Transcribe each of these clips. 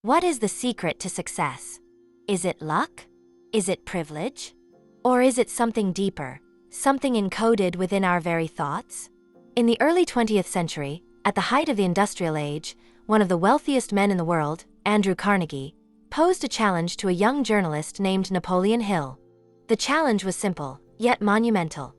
What is the secret to success? Is it luck? Is it privilege? Or is it something deeper, something encoded within our very thoughts? In the early 20th century, at the height of the industrial age, one of the wealthiest men in the world, Andrew Carnegie, posed a challenge to a young journalist named Napoleon Hill. The challenge was simple, yet monumental.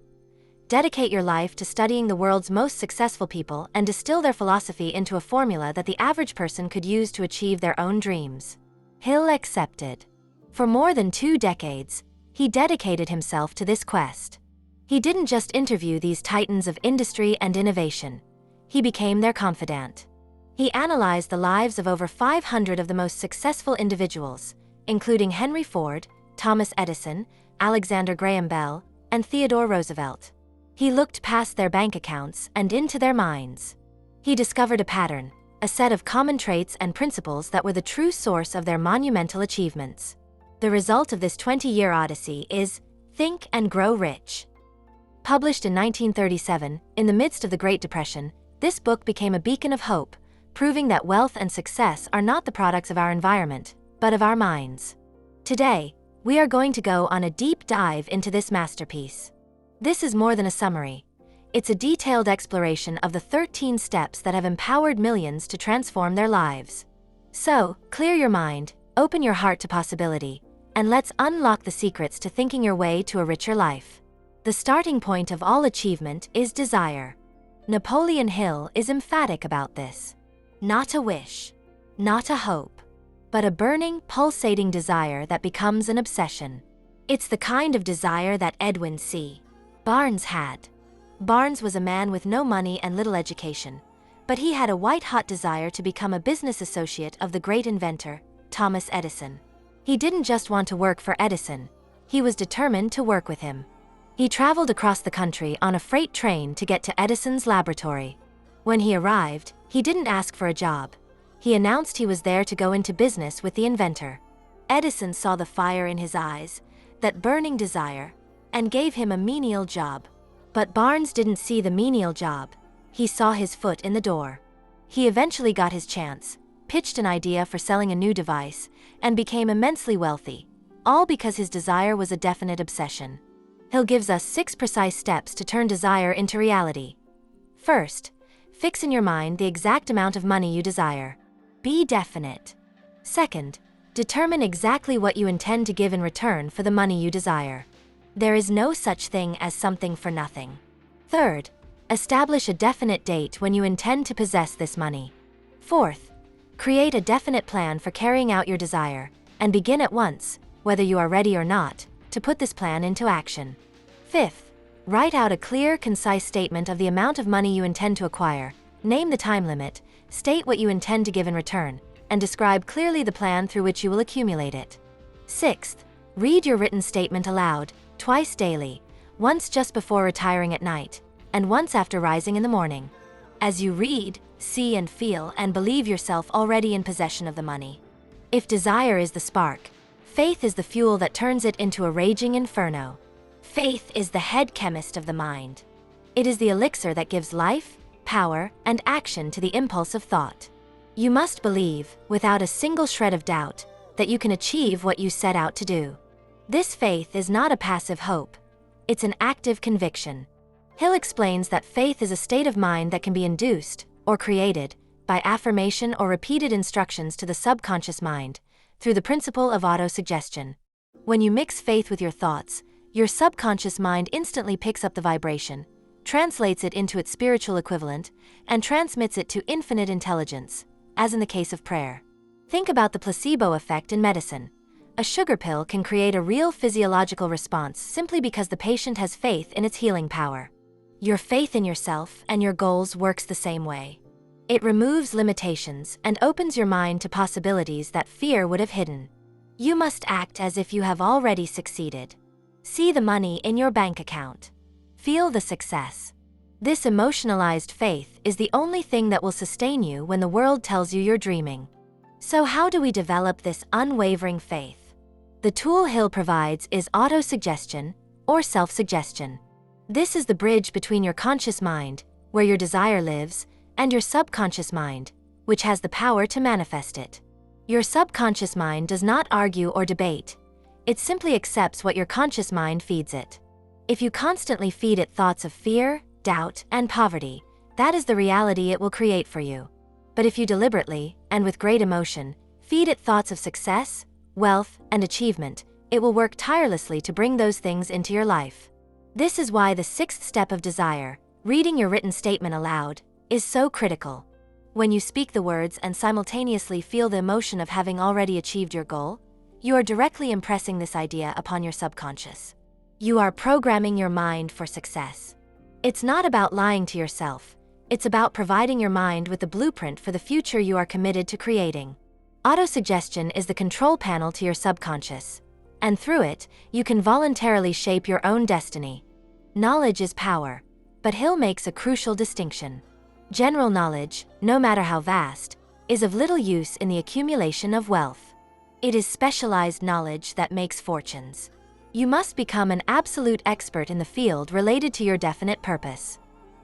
Dedicate your life to studying the world's most successful people and distill their philosophy into a formula that the average person could use to achieve their own dreams. Hill accepted. For more than 2 decades, he dedicated himself to this quest. He didn't just interview these titans of industry and innovation. He became their confidant. He analyzed the lives of over 500 of the most successful individuals, including Henry Ford, Thomas Edison, Alexander Graham Bell, and Theodore Roosevelt. He looked past their bank accounts and into their minds. He discovered a pattern, a set of common traits and principles that were the true source of their monumental achievements. The result of this 20-year odyssey is Think and Grow Rich. Published in 1937, in the midst of the Great Depression, this book became a beacon of hope, proving that wealth and success are not the products of our environment, but of our minds. Today, we are going to go on a deep dive into this masterpiece. This is more than a summary. It's a detailed exploration of the 13 steps that have empowered millions to transform their lives. So, clear your mind, open your heart to possibility, and let's unlock the secrets to thinking your way to a richer life. The starting point of all achievement is desire. Napoleon Hill is emphatic about this. Not a wish, not a hope, but a burning, pulsating desire that becomes an obsession. It's the kind of desire that Edwin C. Barnes had. Barnes was a man with no money and little education, but he had a white-hot desire to become a business associate of the great inventor, Thomas Edison. He didn't just want to work for Edison, he was determined to work with him. He traveled across the country on a freight train to get to Edison's laboratory. When he arrived, he didn't ask for a job. He announced he was there to go into business with the inventor. Edison saw the fire in his eyes, that burning desire, and gave him a menial job. But Barnes didn't see the menial job. He saw his foot in the door. He eventually got his chance, pitched an idea for selling a new device, and became immensely wealthy, all because his desire was a definite obsession. Hill gives us 6 precise steps to turn desire into reality. First, fix in your mind the exact amount of money you desire. Be definite. Second, determine exactly what you intend to give in return for the money you desire. There is no such thing as something for nothing. Third, establish a definite date when you intend to possess this money. Fourth, create a definite plan for carrying out your desire, and begin at once, whether you are ready or not, to put this plan into action. Fifth, write out a clear, concise statement of the amount of money you intend to acquire, name the time limit, state what you intend to give in return, and describe clearly the plan through which you will accumulate it. Sixth, read your written statement aloud, twice daily, once just before retiring at night, and once after rising in the morning. As you read, see and feel and believe yourself already in possession of the money. If desire is the spark, faith is the fuel that turns it into a raging inferno. Faith is the head chemist of the mind. It is the elixir that gives life, power, and action to the impulse of thought. You must believe, without a single shred of doubt, that you can achieve what you set out to do. This faith is not a passive hope. It's an active conviction. Hill explains that faith is a state of mind that can be induced, or created, by affirmation or repeated instructions to the subconscious mind, through the principle of autosuggestion. When you mix faith with your thoughts, your subconscious mind instantly picks up the vibration, translates it into its spiritual equivalent, and transmits it to infinite intelligence, as in the case of prayer. Think about the placebo effect in medicine. A sugar pill can create a real physiological response simply because the patient has faith in its healing power. Your faith in yourself and your goals works the same way. It removes limitations and opens your mind to possibilities that fear would have hidden. You must act as if you have already succeeded. See the money in your bank account. Feel the success. This emotionalized faith is the only thing that will sustain you when the world tells you you're dreaming. So how do we develop this unwavering faith? The tool Hill provides is autosuggestion, or self-suggestion. This is the bridge between your conscious mind, where your desire lives, and your subconscious mind, which has the power to manifest it. Your subconscious mind does not argue or debate. It simply accepts what your conscious mind feeds it. If you constantly feed it thoughts of fear, doubt, and poverty, that is the reality it will create for you. But if you deliberately, and with great emotion, feed it thoughts of success, wealth, and achievement, it will work tirelessly to bring those things into your life. This is why the sixth step of desire, reading your written statement aloud, is so critical. When you speak the words and simultaneously feel the emotion of having already achieved your goal, you are directly impressing this idea upon your subconscious. You are programming your mind for success. It's not about lying to yourself. It's about providing your mind with the blueprint for the future you are committed to creating. Autosuggestion is the control panel to your subconscious, and through it, you can voluntarily shape your own destiny. Knowledge is power, but Hill makes a crucial distinction. General knowledge, no matter how vast, is of little use in the accumulation of wealth. It is specialized knowledge that makes fortunes. You must become an absolute expert in the field related to your definite purpose.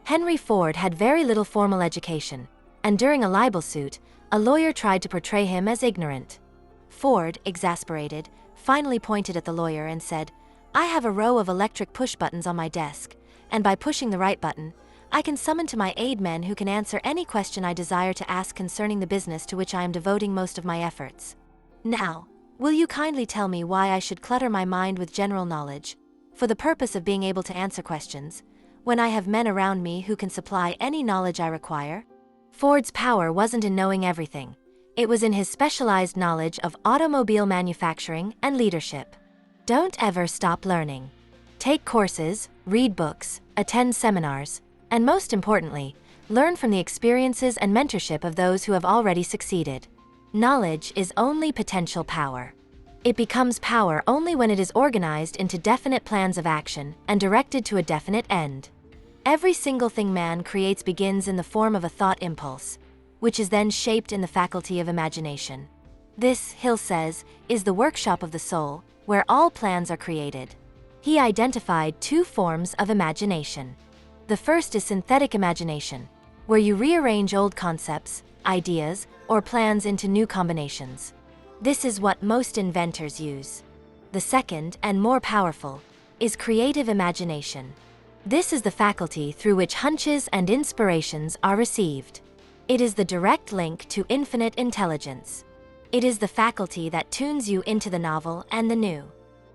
Henry Ford had very little formal education, and during a libel suit, a lawyer tried to portray him as ignorant. Ford, exasperated, finally pointed at the lawyer and said, "I have a row of electric push buttons on my desk, and by pushing the right button, I can summon to my aid men who can answer any question I desire to ask concerning the business to which I am devoting most of my efforts. Now, will you kindly tell me why I should clutter my mind with general knowledge, for the purpose of being able to answer questions, when I have men around me who can supply any knowledge I require?" Ford's power wasn't in knowing everything. It was in his specialized knowledge of automobile manufacturing and leadership. Don't ever stop learning. Take courses, read books, attend seminars, and most importantly, learn from the experiences and mentorship of those who have already succeeded. Knowledge is only potential power. It becomes power only when it is organized into definite plans of action and directed to a definite end. Every single thing man creates begins in the form of a thought impulse, which is then shaped in the faculty of imagination. This, Hill says, is the workshop of the soul, where all plans are created. He identified two forms of imagination. The first is synthetic imagination, where you rearrange old concepts, ideas, or plans into new combinations. This is what most inventors use. The second, and more powerful, is creative imagination. This is the faculty through which hunches and inspirations are received. It is the direct link to infinite intelligence. It is the faculty that tunes you into the novel and the new.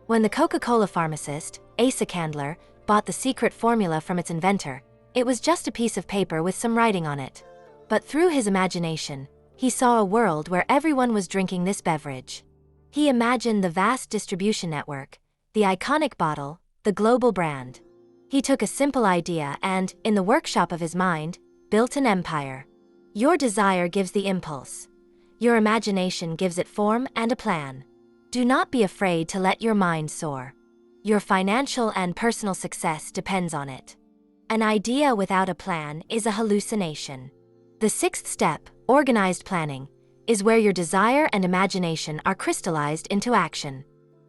When the Coca-Cola pharmacist, Asa Candler, bought the secret formula from its inventor, it was just a piece of paper with some writing on it. But through his imagination, he saw a world where everyone was drinking this beverage. He imagined the vast distribution network, the iconic bottle, the global brand. He took a simple idea and, in the workshop of his mind, built an empire. Your desire gives the impulse. Your imagination gives it form and a plan. Do not be afraid to let your mind soar. Your financial and personal success depends on it. An idea without a plan is a hallucination. The sixth step, organized planning, is where your desire and imagination are crystallized into action.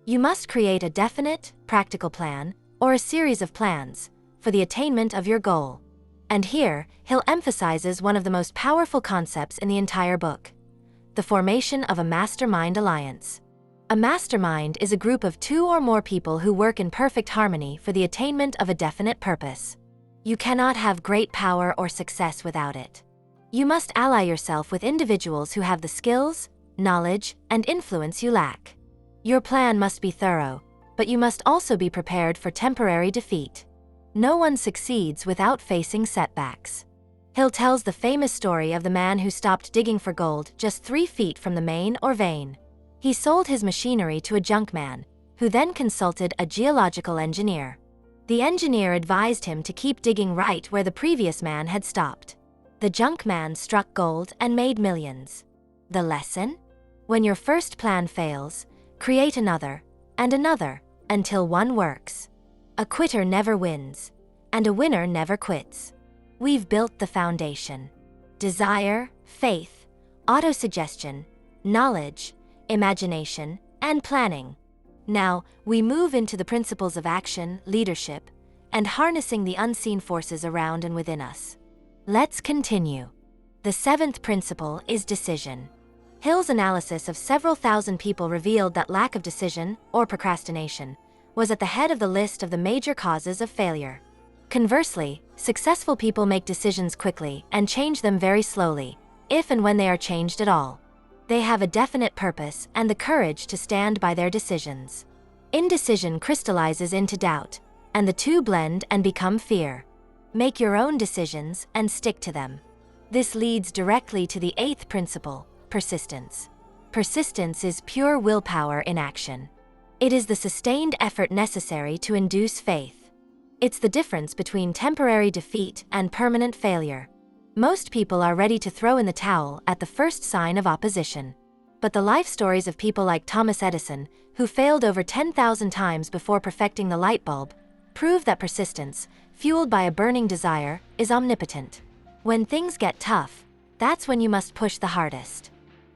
You must create a definite, practical plan, or a series of plans, for the attainment of your goal. And here, Hill emphasizes one of the most powerful concepts in the entire book: the formation of a mastermind alliance. A mastermind is a group of two or more people who work in perfect harmony for the attainment of a definite purpose. You cannot have great power or success without it. You must ally yourself with individuals who have the skills, knowledge, and influence you lack. Your plan must be thorough, but you must also be prepared for temporary defeat. No one succeeds without facing setbacks. Hill tells the famous story of the man who stopped digging for gold just 3 feet from the main or vein. He sold his machinery to a junk man, who then consulted a geological engineer. The engineer advised him to keep digging right where the previous man had stopped. The junk man struck gold and made millions. The lesson? When your first plan fails, create another, and another, until one works. A quitter never wins, and a winner never quits. We've built the foundation. Desire, faith, autosuggestion, knowledge, imagination, and planning. Now, we move into the principles of action, leadership, and harnessing the unseen forces around and within us. Let's continue. The 7th principle is decision. Hill's analysis of several thousand people revealed that lack of decision, or procrastination, was at the head of the list of the major causes of failure. Conversely, successful people make decisions quickly and change them very slowly, if and when they are changed at all. They have a definite purpose and the courage to stand by their decisions. Indecision crystallizes into doubt, and the two blend and become fear. Make your own decisions and stick to them. This leads directly to the 8th principle, persistence. Persistence is pure willpower in action. It is the sustained effort necessary to induce faith. It's the difference between temporary defeat and permanent failure. Most people are ready to throw in the towel at the first sign of opposition. But the life stories of people like Thomas Edison, who failed over 10,000 times before perfecting the light bulb, prove that persistence, fueled by a burning desire, is omnipotent. When things get tough, that's when you must push the hardest.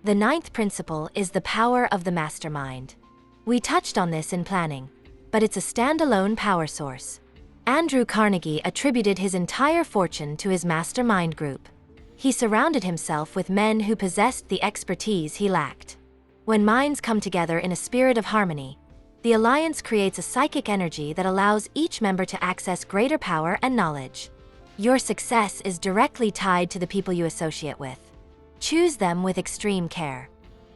The 9th principle is the power of the mastermind. We touched on this in planning, but it's a standalone power source. Andrew Carnegie attributed his entire fortune to his mastermind group. He surrounded himself with men who possessed the expertise he lacked. When minds come together in a spirit of harmony, the alliance creates a psychic energy that allows each member to access greater power and knowledge. Your success is directly tied to the people you associate with. Choose them with extreme care.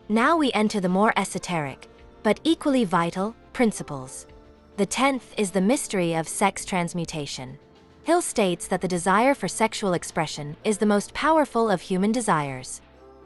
Now we enter the more esoteric, but equally vital, principles. The 10th is the mystery of sex transmutation. Hill states that the desire for sexual expression is the most powerful of human desires.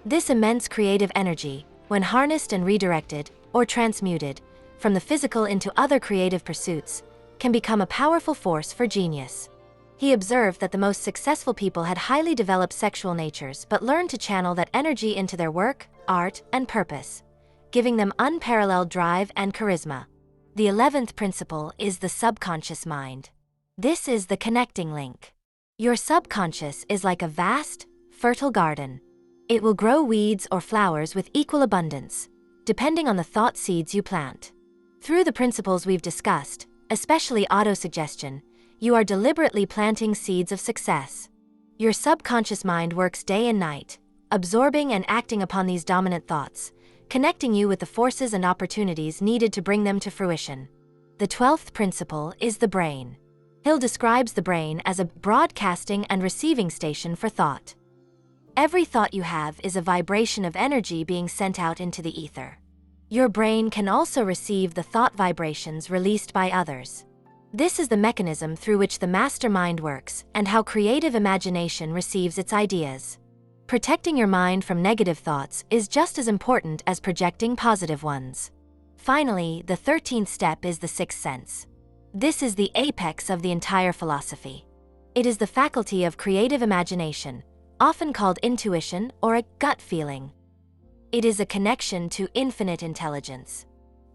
This immense creative energy, when harnessed and redirected, or transmuted, from the physical into other creative pursuits, can become a powerful force for genius. He observed that the most successful people had highly developed sexual natures but learned to channel that energy into their work, art, and purpose, giving them unparalleled drive and charisma. The 11th principle is the subconscious mind. This is the connecting link. Your subconscious is like a vast, fertile garden. It will grow weeds or flowers with equal abundance, depending on the thought seeds you plant. Through the principles we've discussed, especially autosuggestion, you are deliberately planting seeds of success. Your subconscious mind works day and night, absorbing and acting upon these dominant thoughts, connecting you with the forces and opportunities needed to bring them to fruition. The 12th principle is the brain. Hill describes the brain as a broadcasting and receiving station for thought. Every thought you have is a vibration of energy being sent out into the ether. Your brain can also receive the thought vibrations released by others. This is the mechanism through which the mastermind works and how creative imagination receives its ideas. Protecting your mind from negative thoughts is just as important as projecting positive ones. Finally, the 13th step is the sixth sense. This is the apex of the entire philosophy. It is the faculty of creative imagination, often called intuition or a gut feeling. It is a connection to infinite intelligence.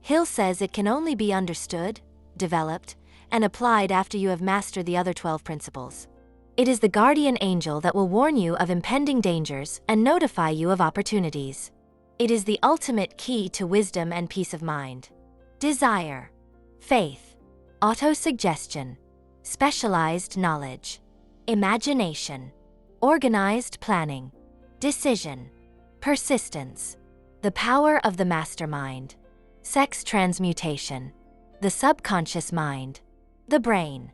Hill says it can only be understood, developed, and applied after you have mastered the other 12 principles. It is the guardian angel that will warn you of impending dangers and notify you of opportunities. It is the ultimate key to wisdom and peace of mind. Desire, faith, autosuggestion, specialized knowledge, imagination, organized planning, decision, persistence, the power of the mastermind, sex transmutation, the subconscious mind, the brain,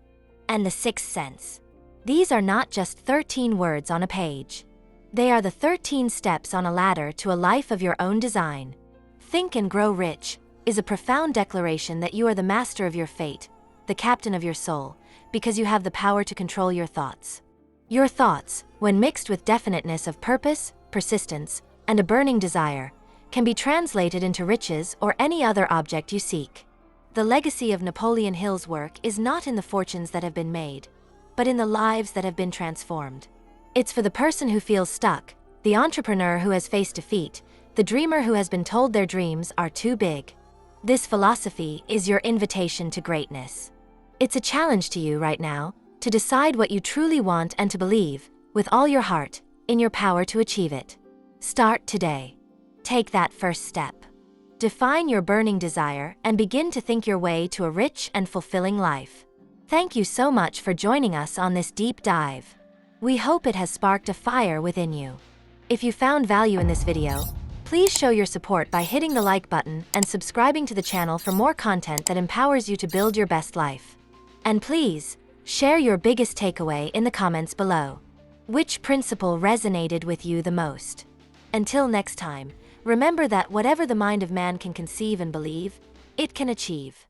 and the sixth sense. These are not just 13 words on a page. They are the 13 steps on a ladder to a life of your own design. Think and Grow Rich is a profound declaration that you are the master of your fate, the captain of your soul, because you have the power to control your thoughts. Your thoughts, when mixed with definiteness of purpose, persistence, and a burning desire, can be translated into riches or any other object you seek. The legacy of Napoleon Hill's work is not in the fortunes that have been made, but in the lives that have been transformed. It's for the person who feels stuck, the entrepreneur who has faced defeat, the dreamer who has been told their dreams are too big. This philosophy is your invitation to greatness. It's a challenge to you right now to decide what you truly want and to believe, with all your heart, in your power to achieve it. Start today. Take that first step. Define your burning desire and begin to think your way to a rich and fulfilling life. Thank you so much for joining us on this deep dive. We hope it has sparked a fire within you. If you found value in this video, Please show your support by hitting the like button and subscribing to the channel for more content that empowers you to build your best life. And please, share your biggest takeaway in the comments below. Which principle resonated with you the most? Until next time, remember that whatever the mind of man can conceive and believe, it can achieve.